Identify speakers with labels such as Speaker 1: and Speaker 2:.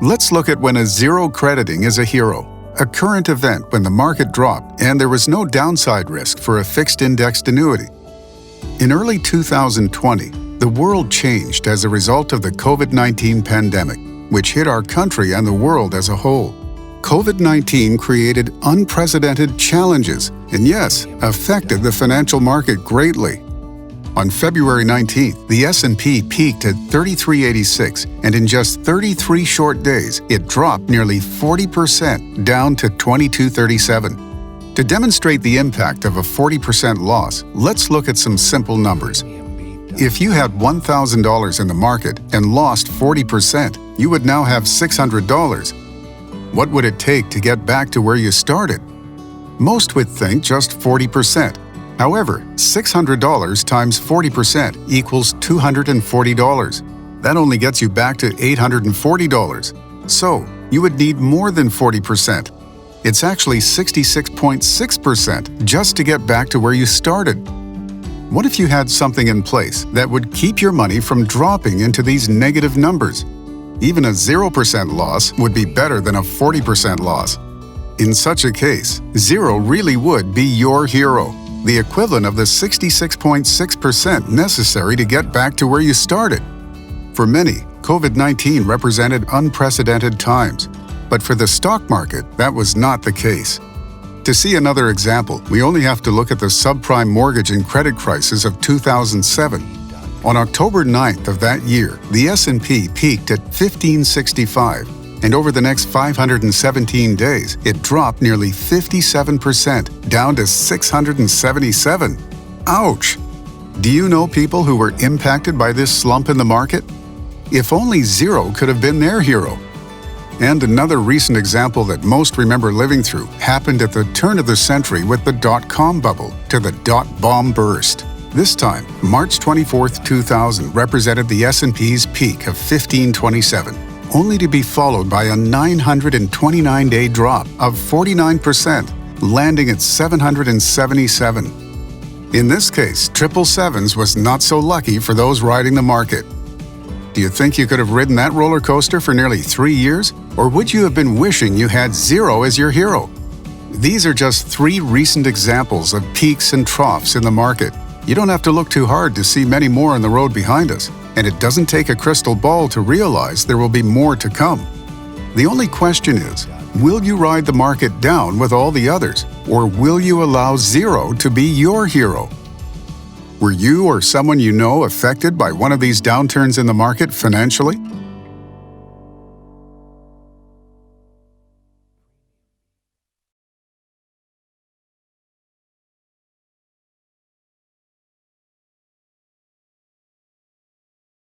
Speaker 1: Let's look at when a zero crediting is a hero, a current event when the market dropped and there was no downside risk for a fixed indexed annuity. In early 2020, the world changed as a result of the COVID-19 pandemic, which hit our country and the world as a whole. COVID-19 created unprecedented challenges and, yes, affected the financial market greatly. On February 19th, the S&P peaked at 3386, and in just 33 short days, it dropped nearly 40% down to 2237. To demonstrate the impact of a 40% loss, let's look at some simple numbers. If you had $1,000 in the market and lost 40%, you would now have $600. What would it take to get back to where you started? Most would think just 40%. However, $600 times 40% equals $240. That only gets you back to $840. So, you would need more than 40%. It's actually 66.6% just to get back to where you started. What if you had something in place that would keep your money from dropping into these negative numbers? Even a 0% loss would be better than a 40% loss. In such a case, zero really would be your hero, the equivalent of the 66.6% necessary to get back to where you started. For many, COVID-19 represented unprecedented times, but for the stock market, that was not the case. To see another example, we only have to look at the subprime mortgage and credit crisis of 2007. On October 9th of that year, the S&P peaked at 1565, and over the next 517 days, it dropped nearly 57%, down to 677. Ouch! Do you know people who were impacted by this slump in the market? If only zero could have been their hero. And another recent example that most remember living through happened at the turn of the century with the dot-com bubble to the dot-bomb burst. This time, March 24, 2000 represented the S&P's peak of 1527, only to be followed by a 929-day drop of 49%, landing at 777. In this case, 777s was not so lucky for those riding the market. Do you think you could have ridden that roller coaster for nearly 3 years? Or would you have been wishing you had zero as your hero? These are just 3 recent examples of peaks and troughs in the market. You don't have to look too hard to see many more on the road behind us, and it doesn't take a crystal ball to realize there will be more to come. The only question is, will you ride the market down with all the others, or will you allow zero to be your hero? Were you or someone you know affected by one of these downturns in the market financially?